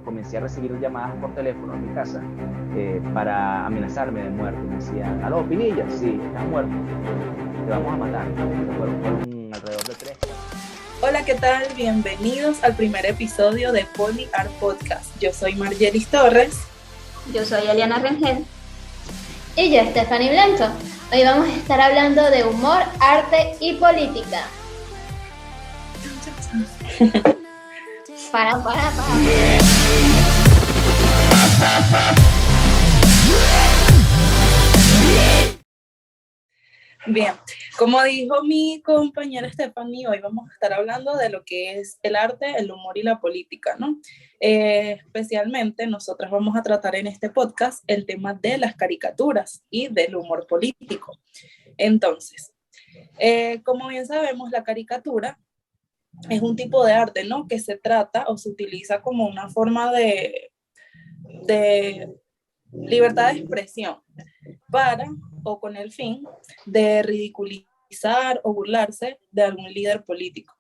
comencé a recibir llamadas por teléfono en mi casa para amenazarme de muerte. Me decían: aló, Pinilla, sí, estás muerto, te vamos a matar. Fueron alrededor de 3. Hola, ¿qué tal? Bienvenidos al primer episodio de Poli Art Podcast. Yo soy Margelis Torres. Yo soy Eliana Rengel. Y yo, Stephanie Blanco. Hoy vamos a estar hablando de humor, arte y política. Para. Bien, como dijo mi compañera Stephanie, hoy vamos a estar hablando de lo que es el arte, el humor y la política, ¿no? Especialmente nosotras vamos a tratar en este podcast el tema de las caricaturas y del humor político. Entonces, como bien sabemos, la caricatura es un tipo de arte, ¿no? Que se trata o se utiliza como una forma de libertad de expresión para o con el fin de ridiculizar o burlarse de algún líder político.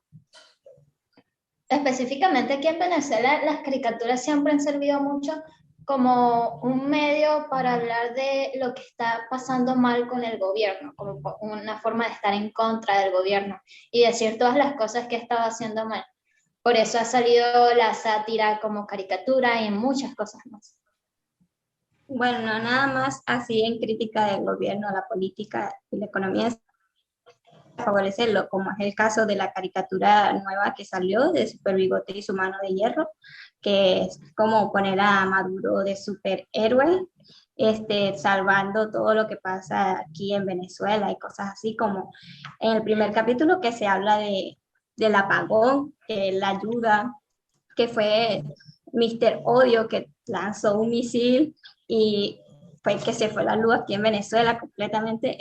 Específicamente aquí en Venezuela, las caricaturas siempre han servido mucho como un medio para hablar de lo que está pasando mal con el gobierno, como una forma de estar en contra del gobierno y decir todas las cosas que estaba haciendo mal. Por eso ha salido la sátira como caricatura y muchas cosas más. Bueno, no nada más así en crítica del gobierno, la política y la economía, favorecerlo, como es el caso de la caricatura nueva que salió de Super Bigote y su mano de hierro, que es como poner a Maduro de superhéroe, salvando todo lo que pasa aquí en Venezuela y cosas así, como en el primer capítulo que se habla del apagón, la ayuda, que fue Mr. Odio que lanzó un misil y fue que se fue la luz aquí en Venezuela completamente.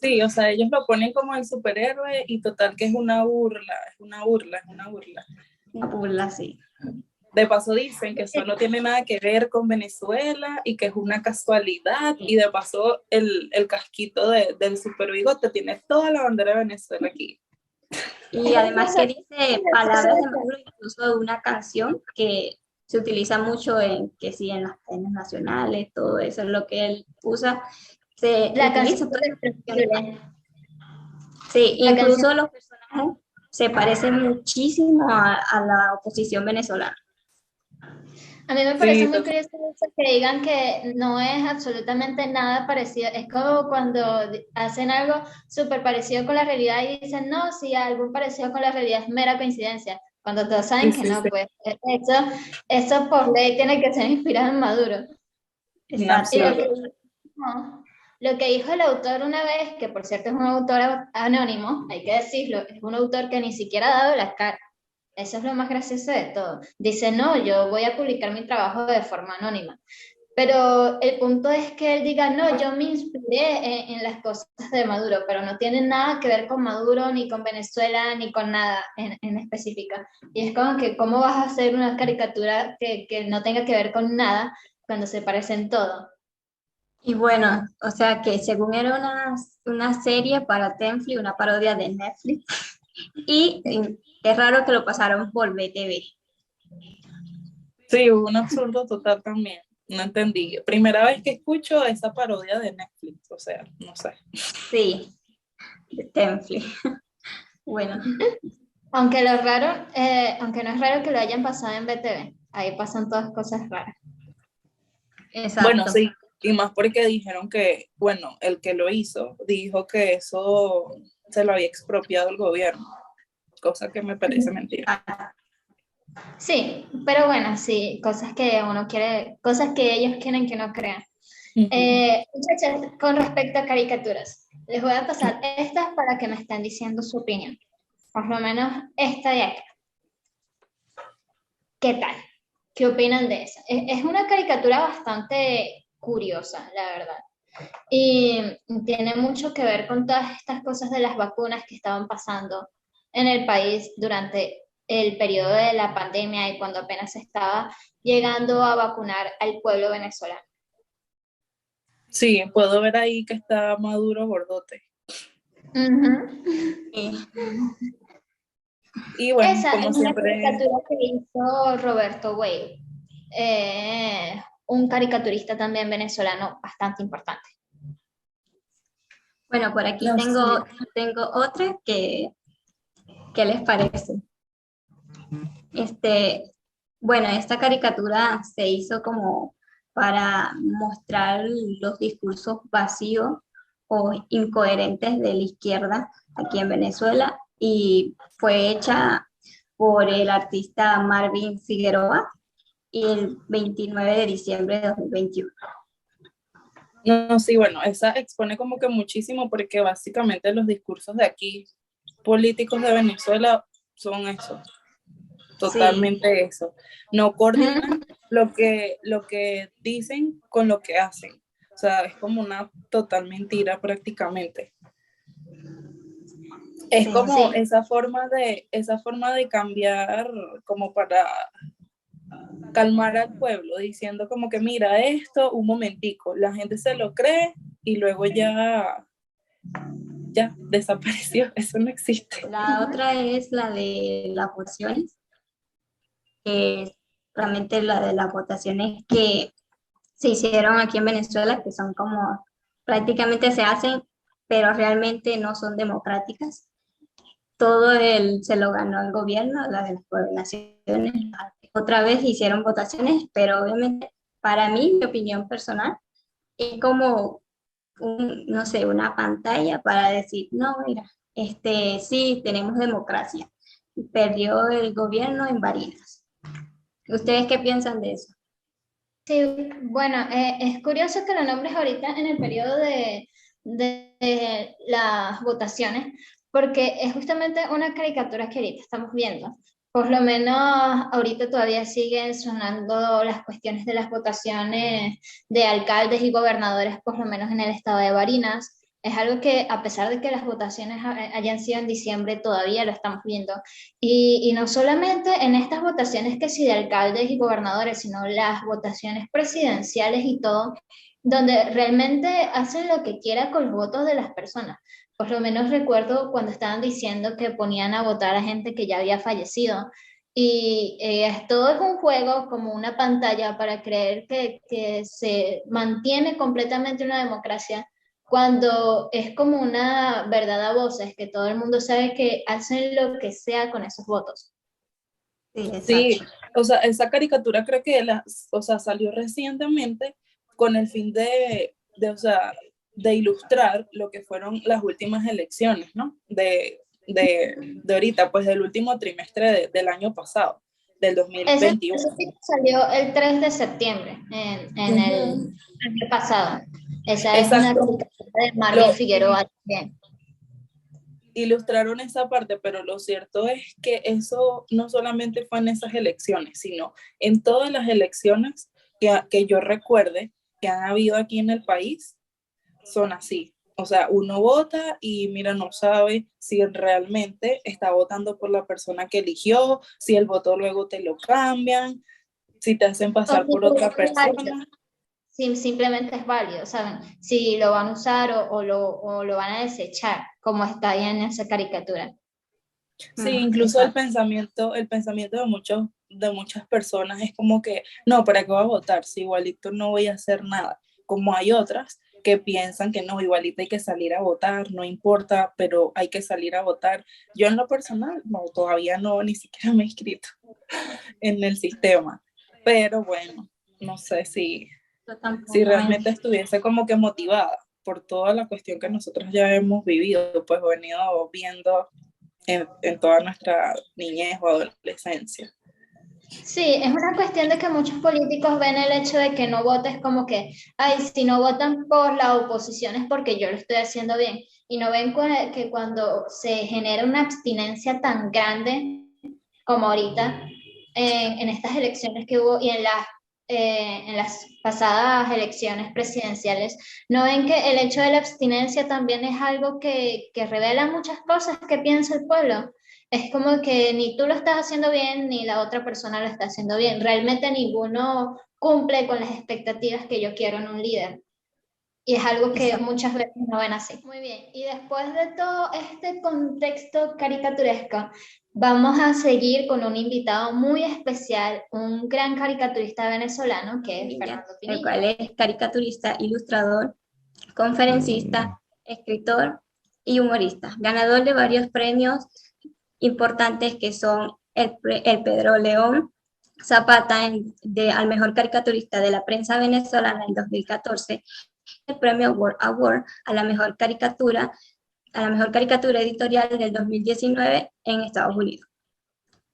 Sí, o sea, ellos lo ponen como el superhéroe y total que es una burla. Una burla, sí. De paso dicen que eso no tiene nada que ver con Venezuela y que es una casualidad, y de paso el casquito del Super Bigote tiene toda la bandera de Venezuela aquí. Y además que dice palabras de Maduro, incluso de una canción que se utiliza mucho en las cadenas nacionales, todo eso es lo que él usa. La canción sí, incluso los personajes se parecen muchísimo a la oposición venezolana. A mí me parece muy curioso que digan que no es absolutamente nada parecido. Es como cuando hacen algo súper parecido con la realidad y dicen, no, si algún parecido con la realidad es mera coincidencia. Cuando todos saben que no, pues eso por ley tiene que ser inspirado en Maduro. Exacto. Lo que dijo el autor una vez, que por cierto es un autor anónimo, hay que decirlo, es un autor que ni siquiera ha dado la cara. Eso es lo más gracioso de todo. Dice, no, yo voy a publicar mi trabajo de forma anónima. Pero el punto es que él diga, no, yo me inspiré en las cosas de Maduro, pero no tiene nada que ver con Maduro, ni con Venezuela, ni con nada en específica. Y es como que, ¿cómo vas a hacer una caricatura que no tenga que ver con nada cuando se parecen todo? Y bueno, o sea que según era una serie para Tenfly, una parodia de Netflix, y es raro que lo pasaron por BTV. Sí, hubo un absurdo total también. No entendí. Primera vez que escucho esa parodia de Netflix, o sea, no sé. Sí, de Tenfly. Bueno. Aunque aunque no es raro que lo hayan pasado en BTV, ahí pasan todas cosas raras. Exacto. Bueno, sí, y más porque dijeron que, bueno, el que lo hizo dijo que eso se lo había expropiado el gobierno, cosa que me parece mentira. Sí, pero bueno, sí, cosas que uno quiere, cosas que ellos quieren que no crean. Muchachas, con respecto a caricaturas, les voy a pasar estas para que me estén diciendo su opinión. Por lo menos esta de acá. ¿Qué tal? ¿Qué opinan de esa? Es una caricatura bastante curiosa, la verdad. Y tiene mucho que ver con todas estas cosas de las vacunas que estaban pasando en el país durante el periodo de la pandemia y cuando apenas se estaba llegando a vacunar al pueblo venezolano. Sí, puedo ver ahí que está Maduro gordote. Uh-huh. Sí. Y bueno, Esa como es una siempre, caricatura que hizo Roberto Weil, un caricaturista también venezolano bastante importante. Bueno, por aquí no sé, tengo otra ¿qué les parece? Bueno, esta caricatura se hizo como para mostrar los discursos vacíos o incoherentes de la izquierda aquí en Venezuela y fue hecha por el artista Marvin Figueroa y el 29 de diciembre de 2021. no, sí, bueno, esa expone como que muchísimo porque básicamente los discursos de aquí, políticos de Venezuela, son eso, Sí, totalmente eso. No coordinan lo que dicen con lo que hacen. O sea, es como una total mentira prácticamente. Es sí, como Sí, esa forma de cambiar como para calmar al pueblo, diciendo como que mira esto, un momentico, la gente se lo cree y luego ya desapareció, eso no existe. la otra es la de las votaciones, que es realmente la de las votaciones que se hicieron aquí en Venezuela, que son como prácticamente se hacen, pero realmente no son democráticas. Se lo ganó el gobierno, la de las gobernaciones. Otra vez hicieron votaciones, pero obviamente para mí, mi opinión personal, es como no sé, una pantalla para decir, no, mira, sí, tenemos democracia. Perdió el gobierno en Barinas. ¿Ustedes qué piensan de eso? sí, bueno, es curioso que lo nombres ahorita en el periodo de las votaciones, porque es justamente una caricatura que ahorita estamos viendo. Por lo menos ahorita todavía siguen sonando las cuestiones de las votaciones de alcaldes y gobernadores, por lo menos en el estado de Barinas. Es algo que a pesar de que las votaciones hayan sido en diciembre, todavía lo estamos viendo. Y no solamente en estas votaciones que sí de alcaldes y gobernadores, sino las votaciones presidenciales y todo, donde realmente hacen lo que quiera con los votos de las personas. Por lo menos recuerdo cuando estaban diciendo que ponían a votar a gente que ya había fallecido. Y todo es un juego, como una pantalla para creer que se mantiene completamente una democracia cuando es como una verdad a voces, que todo el mundo sabe que hacen lo que sea con esos votos. Sí, Sí, exacto. o sea, esa caricatura creo que o sea, salió recientemente con el fin o sea, de ilustrar lo que fueron las últimas elecciones, ¿no? De ahorita, pues del último trimestre del año pasado, del Ese 2021. específico salió el 3 de septiembre, en el Ujú. año pasado. Esa es una Exacto. caricatura de Marvin Lo Figueroa también. ilustraron esa parte, pero lo cierto es que eso no solamente fue en esas elecciones, sino en todas las elecciones que yo recuerde que han habido aquí en el país, son así. O sea, uno vota y mira, no sabe si realmente está votando por la persona que eligió, si el voto luego te lo cambian, si te hacen O pasar por otra simplemente es válido. persona. Simplemente es válido, ¿saben? Si lo van a usar o lo van a desechar, como está ahí en esa caricatura. Sí, incluso Exacto. el pensamiento de muchas personas es como que, no, ¿para qué voy a votar? Si igualito no voy a hacer nada. Como hay otras que piensan que no, igualito hay que salir a votar, no importa, pero hay que salir a votar. Yo en lo personal, no, todavía no, ni siquiera me he inscrito en el sistema. Pero bueno, no sé Yo si tampoco me... realmente estuviese como que motivada por toda la cuestión que nosotros ya hemos vivido, pues venido viendo en toda nuestra niñez o adolescencia. Sí, es una cuestión de que muchos políticos ven el hecho de que no votes como que, ay, si no votan por la oposición es porque yo lo estoy haciendo bien. Y no ven que cuando se genera una abstinencia tan grande como ahorita, en estas elecciones que hubo y en las pasadas elecciones presidenciales, no ven que el hecho de la abstinencia también es algo que revela muchas cosas que piensa el pueblo. Es como que ni tú lo estás haciendo bien, ni la otra persona lo está haciendo bien. Realmente ninguno cumple con las expectativas que yo quiero en un líder. Y es algo que muchas veces no ven así. Muy bien, y después de todo este contexto caricaturesco, vamos a seguir con un invitado muy especial, un gran caricaturista venezolano que es Fernando el Pinilla. cual es caricaturista, ilustrador, conferencista, escritor y humorista, ganador de varios premios importantes que son el Pedro León Zapata al mejor caricaturista de la prensa venezolana en 2014, el premio World Award a la mejor caricatura editorial del 2019 en Estados Unidos.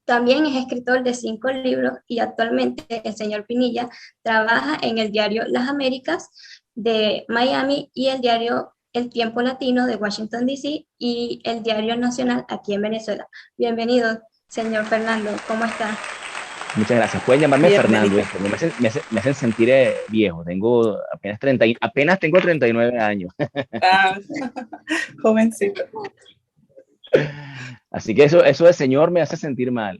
También es escritor de 5 libros y actualmente el señor Pinilla trabaja en el diario Las Américas de Miami y el diario El Tiempo Latino de Washington, D.C. y el diario Nacional aquí en Venezuela. Bienvenido, señor Fernando, ¿cómo está? Muchas gracias. Pueden llamarme Bienvenido. Fernando, porque me hacen sentir viejo. Tengo apenas tengo 39 años. Ah, jovencito. Así que eso de señor me hace sentir mal.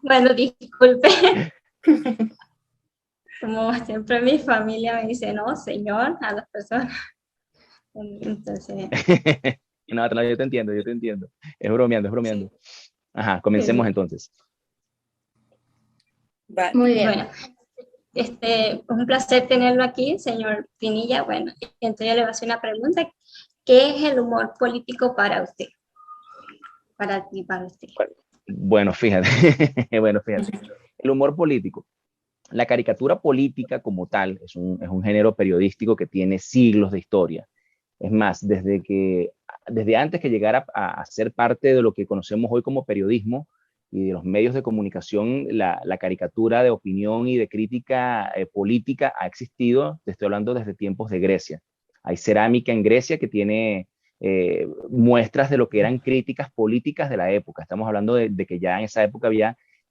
Bueno, disculpe. Como siempre mi familia me dice, no, señor, a las personas. Entonces, No, yo te entiendo, yo te entiendo. Es bromeando, es bromeando. Ajá, comencemos entonces. Vale. Muy bien. bueno, es un placer tenerlo aquí, señor Pinilla. Bueno, entonces yo le voy a hacer una pregunta. ¿Qué es el humor político para usted? Para ti, para usted. Bueno, fíjate. Bueno, fíjate. El humor político. La caricatura política como tal es un género periodístico que tiene siglos de historia. Es más, desde antes que llegara a ser parte de lo que conocemos hoy como periodismo y de los medios de comunicación, la caricatura de opinión y de crítica política ha existido, te estoy hablando desde tiempos de Grecia. Hay cerámica en Grecia que tiene muestras de lo que eran críticas políticas de la época. Estamos hablando de que ya en esa época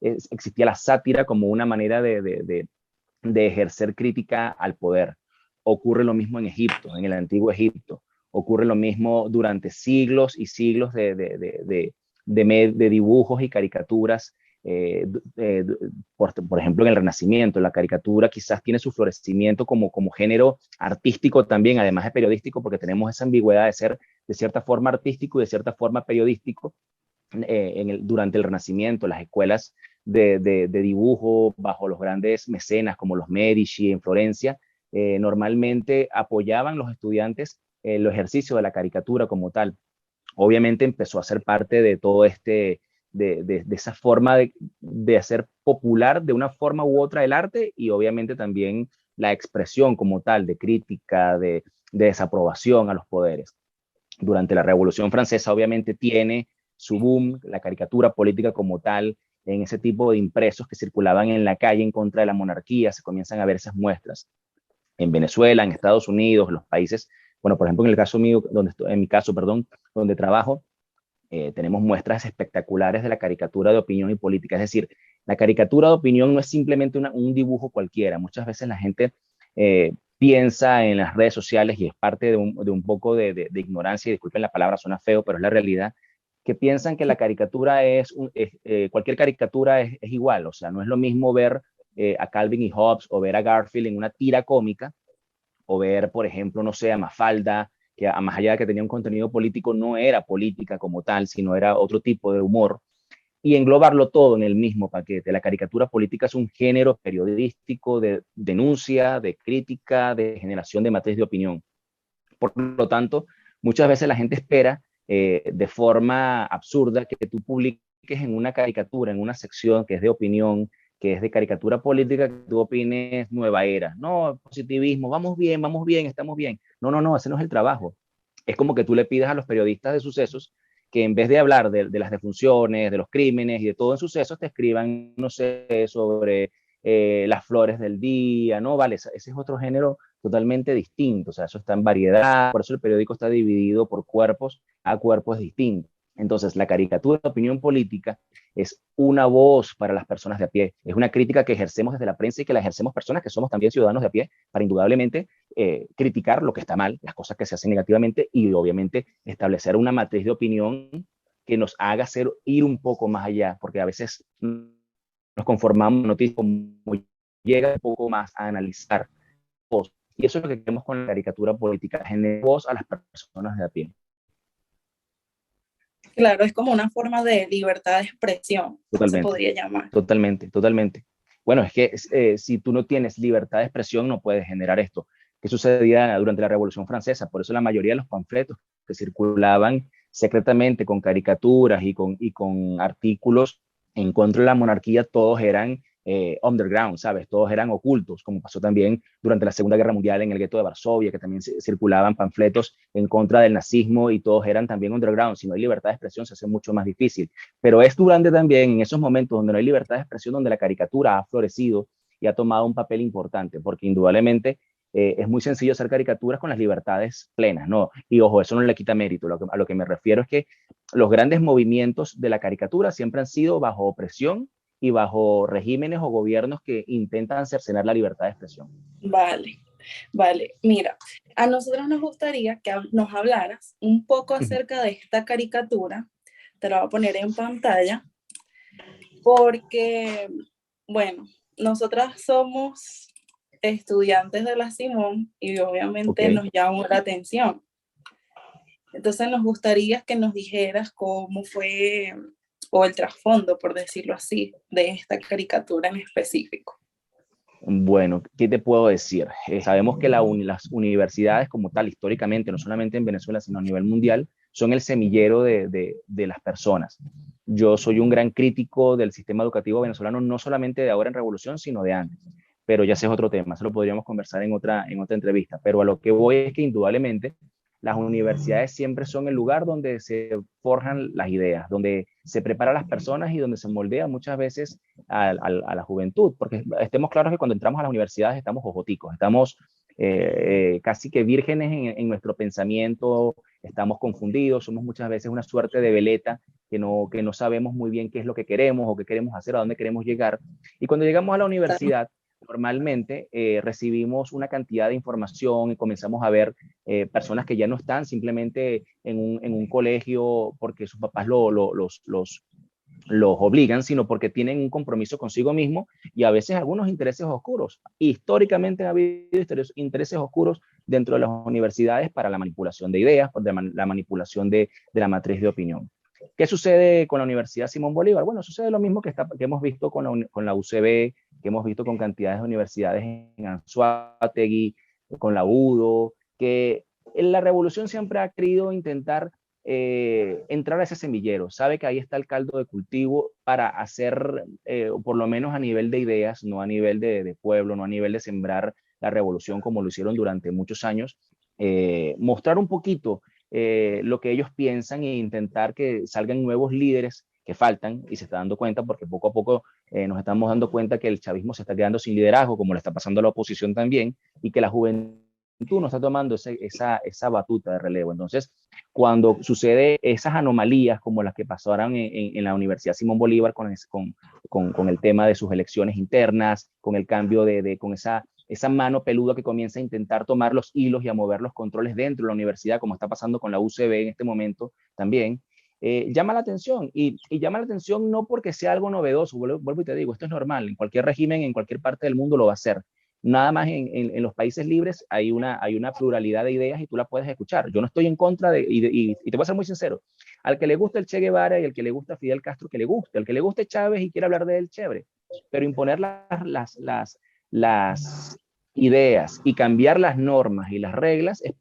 existía la sátira como una manera de ejercer crítica al poder. Ocurre lo mismo en Egipto, en el antiguo Egipto. Ocurre lo mismo durante siglos y siglos de dibujos y caricaturas. Por ejemplo, en el Renacimiento, la caricatura quizás tiene su florecimiento como género artístico también, además de periodístico, porque tenemos esa ambigüedad de ser de cierta forma artístico y de cierta forma periodístico. Durante el Renacimiento, las escuelas de dibujo bajo los grandes mecenas como los Medici en Florencia, normalmente apoyaban los estudiantes el ejercicio de la caricatura como tal. Obviamente empezó a ser parte de todo de esa forma de hacer popular de una forma u otra el arte y obviamente también la expresión como tal de crítica, de desaprobación a los poderes. Durante la Revolución Francesa obviamente tiene su boom, la caricatura política como tal, en ese tipo de impresos que circulaban en la calle en contra de la monarquía, se comienzan a ver esas muestras. En Venezuela, en Estados Unidos, los países, bueno, por ejemplo, en el caso mío, en mi caso, perdón, donde trabajo, tenemos muestras espectaculares de la caricatura de opinión y política. Es decir, la caricatura de opinión no es simplemente un dibujo cualquiera. Muchas veces la gente piensa en las redes sociales y es parte de un poco de ignorancia, y disculpen la palabra, suena feo, pero es la realidad, que piensan que la caricatura cualquier caricatura es igual. O sea, no es lo mismo ver a Calvin y Hobbes o ver a Garfield en una tira cómica o ver, por ejemplo, no sé, a Mafalda, que más allá de que tenía un contenido político, no era política como tal, sino era otro tipo de humor, y englobarlo todo en el mismo paquete. La caricatura política es un género periodístico de denuncia, de crítica, de generación de matriz de opinión. Por lo tanto, muchas veces la gente espera de forma absurda que tú publiques en una caricatura, en una sección que es de opinión, que es de caricatura política, que tú opines nueva era. No, positivismo, vamos bien, estamos bien. No, ese no es el trabajo. Es como que tú le pidas a los periodistas de sucesos que en vez de hablar de las defunciones, de los crímenes y de todo en sucesos, te escriban, no sé, sobre las flores del día, ¿no? Vale, ese es otro género totalmente distinto, o sea, eso está en variedad, por eso el periódico está dividido por cuerpos, a cuerpos distintos. Entonces, la caricatura de opinión política es una voz para las personas de a pie, es una crítica que ejercemos desde la prensa y que la ejercemos personas que somos también ciudadanos de a pie para indudablemente criticar lo que está mal, las cosas que se hacen negativamente y obviamente establecer una matriz de opinión que nos haga ir un poco más allá, porque a veces nos conformamos noticias como llega un poco más a analizar Y eso es lo que queremos con la caricatura política, generar voz a las personas de a pie. Claro, es como una forma de libertad de expresión, se Totalmente, podría llamar. totalmente, totalmente. Bueno, es que si tú no tienes libertad de expresión, no puedes generar esto. ¿Qué sucedía durante la Revolución Francesa? Por eso la mayoría de los panfletos que circulaban secretamente con caricaturas y con artículos en contra de la monarquía, todos eran underground, ¿sabes? Todos eran ocultos, como pasó también durante la Segunda Guerra Mundial en el gueto de Varsovia, que también circulaban panfletos en contra del nazismo y todos eran también underground. Si no hay libertad de expresión, se hace mucho más difícil. Pero es durante también en esos momentos donde no hay libertad de expresión, donde la caricatura ha florecido y ha tomado un papel importante, porque indudablemente es muy sencillo hacer caricaturas con las libertades plenas, ¿no? Y ojo, eso no le quita mérito. A lo que me refiero es que los grandes movimientos de la caricatura siempre han sido bajo opresión y bajo regímenes o gobiernos que intentan cercenar la libertad de expresión. Vale, vale. Mira, a nosotros nos gustaría que nos hablaras un poco acerca de esta caricatura. Te lo voy a poner en pantalla porque, bueno, nosotras somos estudiantes de la Simón y obviamente nos llamó la atención. Entonces nos gustaría que nos dijeras cómo fue, o el trasfondo, por decirlo así, de esta caricatura en específico. Bueno, ¿qué te puedo decir? Sabemos que las universidades como tal, históricamente, no solamente en Venezuela, sino a nivel mundial, son el semillero de las personas. Yo soy un gran crítico del sistema educativo venezolano, no solamente de ahora en Revolución, sino de antes. Pero ya ese es otro tema, eso lo podríamos conversar en otra entrevista. Pero a lo que voy es que indudablemente las universidades siempre son el lugar donde se forjan las ideas, donde se preparan las personas y donde se moldea muchas veces a la juventud, porque estemos claros que cuando entramos a las universidades estamos ojoticos, estamos casi que vírgenes en nuestro pensamiento, estamos confundidos, somos muchas veces una suerte de veleta que no sabemos muy bien qué es lo que queremos o qué queremos hacer, a dónde queremos llegar. Y cuando llegamos a la universidad, normalmente recibimos una cantidad de información y comenzamos a ver personas que ya no están simplemente en un colegio porque sus papás los obligan, sino porque tienen un compromiso consigo mismo y a veces algunos intereses oscuros. Históricamente ha habido intereses oscuros dentro de las universidades para la manipulación de ideas, la manipulación de la matriz de opinión. ¿Qué sucede con la Universidad Simón Bolívar? Bueno, sucede lo mismo que hemos visto con la UCB, que hemos visto con cantidades de universidades en Anzoátegui, con la UDO, que la revolución siempre ha querido intentar entrar a ese semillero, sabe que ahí está el caldo de cultivo para hacer, por lo menos a nivel de ideas, no a nivel de pueblo, no a nivel de sembrar la revolución como lo hicieron durante muchos años, mostrar un poquito lo que ellos piensan e intentar que salgan nuevos líderes que faltan y se está dando cuenta porque poco a poco nos estamos dando cuenta que el chavismo se está quedando sin liderazgo, como le está pasando a la oposición también, y que la juventud no está tomando esa batuta de relevo. Entonces, cuando sucede esas anomalías como las que pasaron en la Universidad Simón Bolívar con el tema de sus elecciones internas, con el cambio con esa mano peluda que comienza a intentar tomar los hilos y a mover los controles dentro de la universidad, como está pasando con la UCB en este momento también, llama la atención. Y llama la atención no porque sea algo novedoso, vuelvo y te digo, esto es normal, en cualquier régimen, en cualquier parte del mundo lo va a hacer. Nada más en los países libres hay una pluralidad de ideas y tú la puedes escuchar. Yo no estoy en contra y te voy a ser muy sincero, al que le gusta el Che Guevara y al que le gusta Fidel Castro, que le guste, al que le guste Chávez y quiere hablar de él, chévere, pero imponer las ideas y cambiar las normas y las reglas es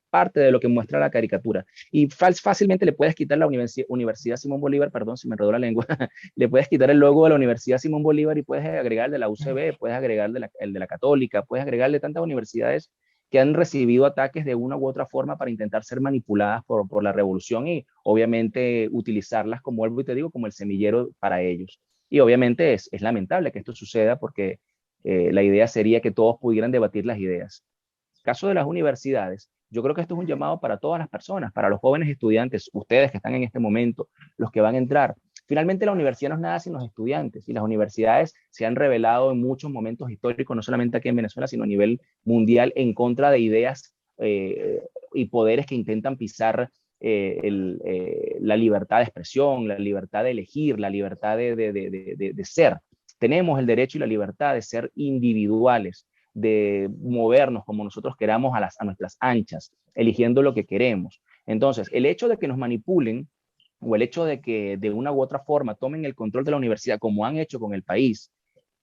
parte de lo que muestra la caricatura. Y fácilmente le puedes quitar la Universidad Simón Bolívar, perdón si me enredó la lengua, le puedes quitar el logo de la Universidad Simón Bolívar y puedes agregar el de la UCB, puedes agregar el de la Católica, puedes agregar el de tantas universidades que han recibido ataques de una u otra forma para intentar ser manipuladas por la revolución y obviamente utilizarlas, como vuelvo y te digo, como el semillero para ellos. Y obviamente es lamentable que esto suceda porque la idea sería que todos pudieran debatir las ideas. Caso de las universidades, yo creo que esto es un llamado para todas las personas, para los jóvenes estudiantes, ustedes que están en este momento, los que van a entrar. Finalmente la universidad no es nada sin los estudiantes y las universidades se han revelado en muchos momentos históricos, no solamente aquí en Venezuela, sino a nivel mundial, en contra de ideas y poderes que intentan pisar la libertad de expresión, la libertad de elegir, la libertad de ser. Tenemos el derecho y la libertad de ser individuales. de movernos como nosotros queramos a nuestras anchas, eligiendo lo que queremos. Entonces, el hecho de que nos manipulen o el hecho de que de una u otra forma tomen el control de la universidad, como han hecho con el país,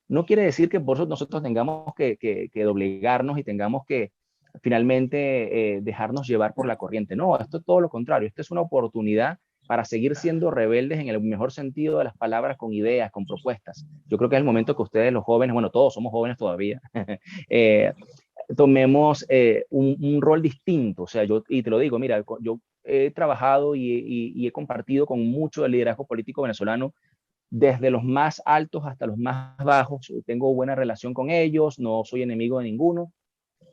no quiere decir que por eso nosotros tengamos que doblegarnos y tengamos que finalmente dejarnos llevar por la corriente. No, esto es todo lo contrario. Esto es una oportunidad para seguir siendo rebeldes en el mejor sentido de las palabras, con ideas, con propuestas. Yo creo que es el momento que ustedes, los jóvenes, bueno, todos somos jóvenes todavía, tomemos un rol distinto. O sea, y te lo digo, mira, yo he trabajado y he compartido con mucho del liderazgo político venezolano, desde los más altos hasta los más bajos. Tengo buena relación con ellos, no soy enemigo de ninguno,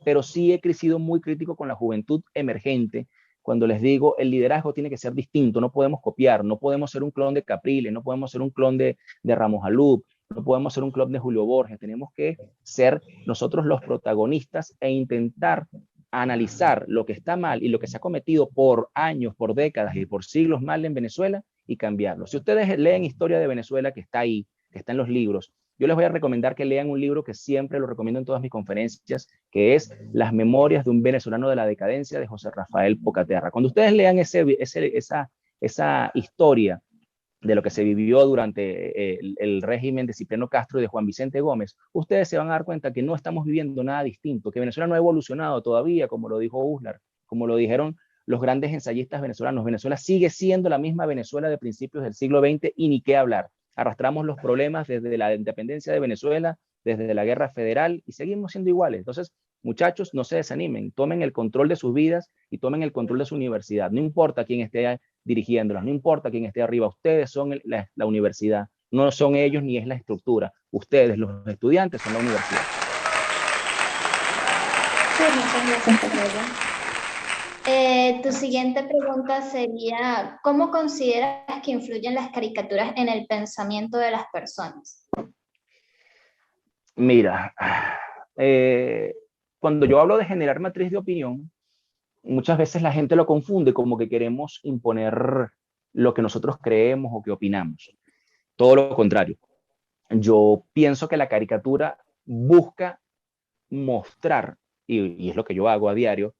pero sí he crecido muy crítico con la juventud emergente. Cuando les digo, el liderazgo tiene que ser distinto, no podemos copiar, no podemos ser un clon de Capriles, no podemos ser un clon de Ramos Alup, no podemos ser un clon de Julio Borges, tenemos que ser nosotros los protagonistas e intentar analizar lo que está mal y lo que se ha cometido por años, por décadas y por siglos mal en Venezuela y cambiarlo. Si ustedes leen historia de Venezuela, que está ahí, que está en los libros, yo les voy a recomendar que lean un libro que siempre lo recomiendo en todas mis conferencias, que es Las Memorias de un venezolano de la decadencia, de José Rafael Pocaterra. Cuando ustedes lean esa historia de lo que se vivió durante el régimen de Cipriano Castro y de Juan Vicente Gómez, ustedes se van a dar cuenta que no estamos viviendo nada distinto, que Venezuela no ha evolucionado todavía, como lo dijo Uslar, como lo dijeron los grandes ensayistas venezolanos. Venezuela sigue siendo la misma Venezuela de principios del siglo XX y ni qué hablar. Arrastramos los problemas desde la independencia de Venezuela, desde la guerra federal, y seguimos siendo iguales. Entonces, muchachos, no se desanimen, tomen el control de sus vidas y tomen el control de su universidad. No importa quién esté dirigiéndolas, no importa quién esté arriba, ustedes son la universidad, no son ellos ni es la estructura. Ustedes, los estudiantes, son la universidad. Sí, muchas gracias. Tu siguiente pregunta sería, ¿cómo consideras que influyen las caricaturas en el pensamiento de las personas? Mira, cuando yo hablo de generar matriz de opinión, muchas veces la gente lo confunde como que queremos imponer lo que nosotros creemos o que opinamos. Todo lo contrario. Yo pienso que la caricatura busca mostrar, y es lo que yo hago a diario,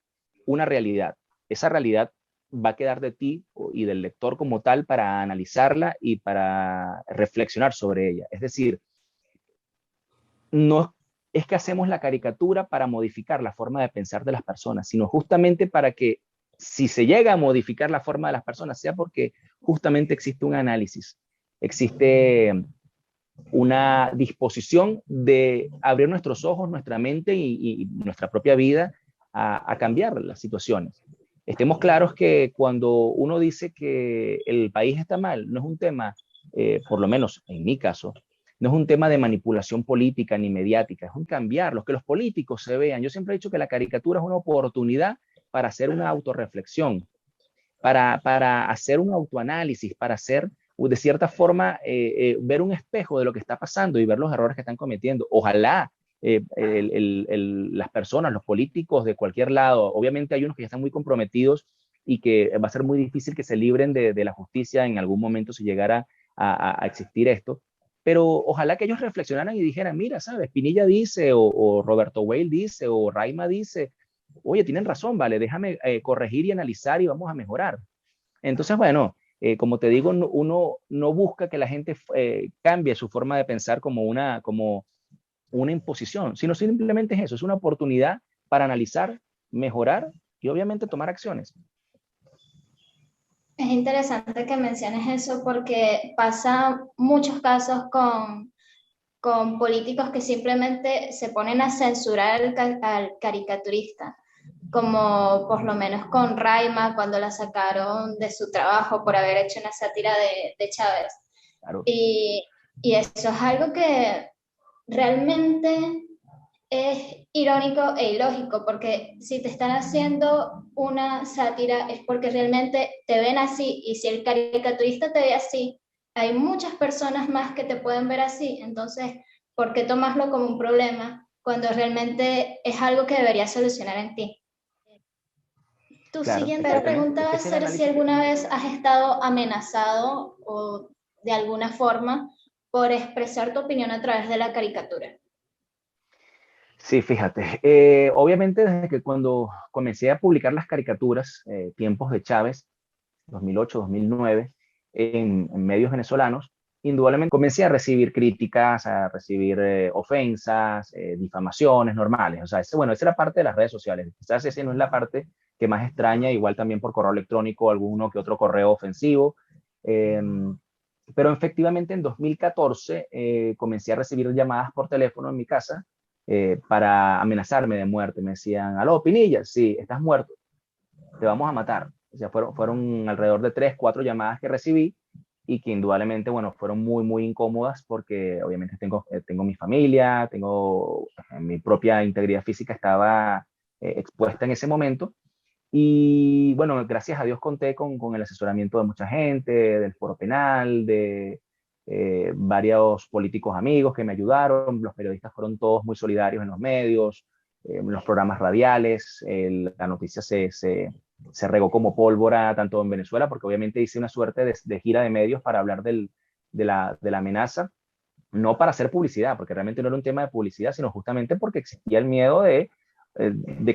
una realidad. Esa realidad va a quedar de ti y del lector como tal para analizarla y para reflexionar sobre ella. Es decir, no es que hacemos la caricatura para modificar la forma de pensar de las personas, sino justamente para que, si se llega a modificar la forma de las personas, sea porque justamente existe un análisis, existe una disposición de abrir nuestros ojos, nuestra mente y nuestra propia vida a cambiar las situaciones. Estemos claros que cuando uno dice que el país está mal, no es un tema, por lo menos en mi caso, no es un tema de manipulación política ni mediática, es un cambiarlos, que los políticos se vean. Yo siempre he dicho que la caricatura es una oportunidad para hacer una autorreflexión, para hacer un autoanálisis, para hacer, de cierta forma, ver un espejo de lo que está pasando y ver los errores que están cometiendo. Ojalá las personas, los políticos de cualquier lado, obviamente hay unos que ya están muy comprometidos y que va a ser muy difícil que se libren de la justicia en algún momento si llegara a existir esto, pero ojalá que ellos reflexionaran y dijeran, mira, ¿sabes? Pinilla dice, o Roberto Weil dice, o Raima dice, oye, tienen razón, vale, déjame corregir y analizar y vamos a mejorar. Entonces, bueno, como te digo, uno no busca que la gente cambie su forma de pensar como una imposición, sino simplemente es eso, es una oportunidad para analizar, mejorar y obviamente tomar acciones. Es interesante que menciones eso porque pasa muchos casos con políticos que simplemente se ponen a censurar al caricaturista, como por lo menos con Raima cuando la sacaron de su trabajo por haber hecho una sátira de Chávez. Claro. Y eso es algo que realmente es irónico e ilógico, porque si te están haciendo una sátira es porque realmente te ven así, y si el caricaturista te ve así, hay muchas personas más que te pueden ver así. Entonces, ¿por qué tomarlo como un problema cuando realmente es algo que deberías solucionar en ti? Tu Claro, siguiente pregunta va a ser si alguna vez has estado amenazado o de alguna forma por expresar tu opinión a través de la caricatura. Sí, fíjate, obviamente desde que cuando comencé a publicar las caricaturas, tiempos de Chávez, 2008, 2009, en medios venezolanos, indudablemente comencé a recibir críticas, a recibir ofensas, difamaciones normales. O sea, bueno, esa era parte de las redes sociales. Quizás esa no es la parte que más extraña, igual también por correo electrónico, alguno que otro correo ofensivo. Eh, pero efectivamente en 2014 comencé a recibir llamadas por teléfono en mi casa para amenazarme de muerte. Me decían, aló, Pinilla, sí, estás muerto, te vamos a matar. O sea, fueron alrededor de 3, 4 llamadas que recibí y que indudablemente, bueno, fueron muy, muy incómodas porque obviamente tengo mi familia, tengo mi propia integridad física estaba expuesta en ese momento. Y bueno, gracias a Dios conté con el asesoramiento de mucha gente, del Foro Penal, de varios políticos amigos que me ayudaron. Los periodistas fueron todos muy solidarios en los medios, en los programas radiales. La noticia se regó como pólvora tanto en Venezuela, porque obviamente hice una suerte de gira de medios para hablar de la amenaza, no para hacer publicidad, porque realmente no era un tema de publicidad, sino justamente porque existía el miedo de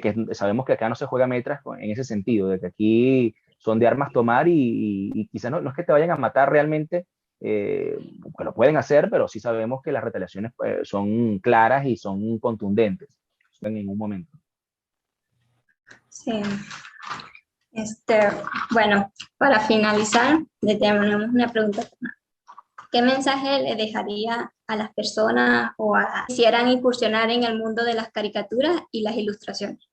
que sabemos que acá no se juega metras en ese sentido, de que aquí son de armas tomar y quizás no es que te vayan a matar realmente, que lo pueden hacer, pero sí sabemos que las retaliaciones son claras y son contundentes en ningún momento. Sí. Bueno, para finalizar, le tenemos una pregunta. ¿Qué mensaje le dejaría a las personas que quisieran incursionar en el mundo de las caricaturas y las ilustraciones?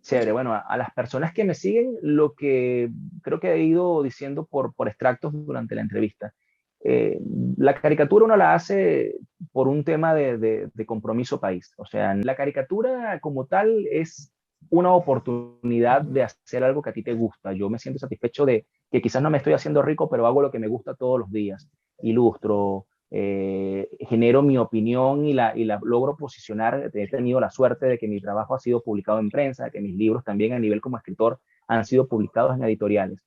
Chévere, bueno, a las personas que me siguen, lo que creo que he ido diciendo por extractos durante la entrevista, la caricatura uno la hace por un tema de compromiso país. O sea, la caricatura como tal es una oportunidad de hacer algo que a ti te gusta. Yo me siento satisfecho de que quizás no me estoy haciendo rico, pero hago lo que me gusta todos los días. Ilustro, genero mi opinión y la logro posicionar. He tenido la suerte de que mi trabajo ha sido publicado en prensa, de que mis libros también a nivel como escritor han sido publicados en editoriales.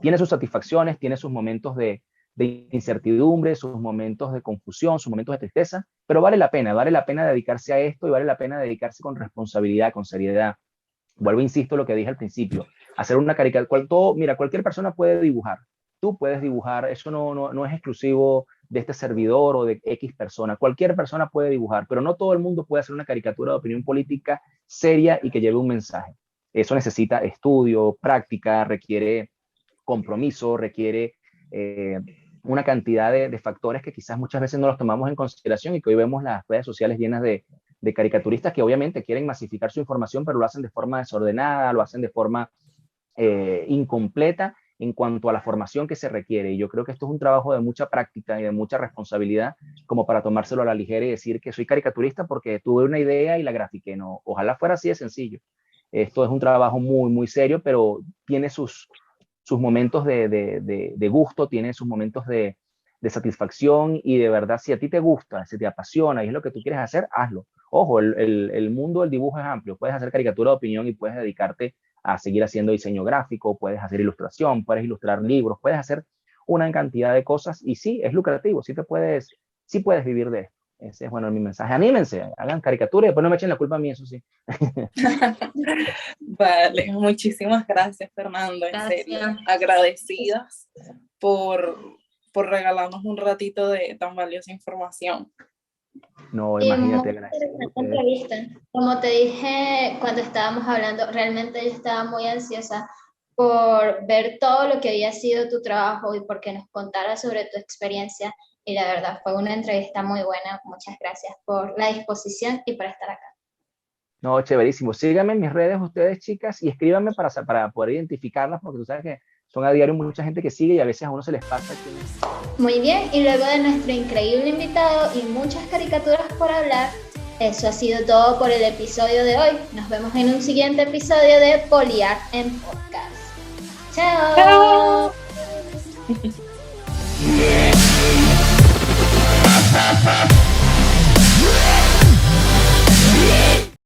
Tiene sus satisfacciones, tiene sus momentos de incertidumbre, sus momentos de confusión, sus momentos de tristeza, pero vale la pena dedicarse a esto y vale la pena dedicarse con responsabilidad, con seriedad. Vuelvo, insisto, lo que dije al principio, hacer una caricatura, mira, cualquier persona puede dibujar, tú puedes dibujar, eso no es exclusivo de este servidor o de X persona, cualquier persona puede dibujar, pero no todo el mundo puede hacer una caricatura de opinión política seria y que lleve un mensaje. Eso necesita estudio, práctica, requiere compromiso, requiere una cantidad de factores que quizás muchas veces no los tomamos en consideración y que hoy vemos las redes sociales llenas de caricaturistas que obviamente quieren masificar su información, pero lo hacen de forma desordenada, lo hacen de forma incompleta en cuanto a la formación que se requiere. Y yo creo que esto es un trabajo de mucha práctica y de mucha responsabilidad como para tomárselo a la ligera y decir que soy caricaturista porque tuve una idea y la grafiqué. No, ojalá fuera así de sencillo. Esto es un trabajo muy, muy serio, pero tiene sus momentos de gusto, tiene sus momentos de satisfacción y de verdad, si a ti te gusta, si te apasiona y es lo que tú quieres hacer, hazlo. Ojo, el mundo del dibujo es amplio, puedes hacer caricatura de opinión y puedes dedicarte a seguir haciendo diseño gráfico, puedes hacer ilustración, puedes ilustrar libros, puedes hacer una cantidad de cosas y sí, es lucrativo, sí puedes vivir de esto. Ese es, bueno, mi mensaje. Anímense, hagan caricatura y después no me echen la culpa a mí, eso sí. Vale, muchísimas gracias, Fernando. En serio, agradecidas por regalarnos un ratito de tan valiosa información. No, imagínate. Entrevista. Como te dije cuando estábamos hablando, realmente yo estaba muy ansiosa por ver todo lo que había sido tu trabajo y porque nos contaras sobre tu experiencia. Y la verdad fue una entrevista muy buena. Muchas gracias por la disposición y por estar acá. No, chéverísimo. Síganme en mis redes ustedes, chicas, y escríbanme para poder identificarlas, porque tú sabes que son a diario mucha gente que sigue y a veces a uno se les pasa. Muy bien, y luego de nuestro increíble invitado y muchas caricaturas por hablar, eso ha sido todo por el episodio de hoy. Nos vemos en un siguiente episodio de Poliart en Podcast. ¡Chao! ¡Chao!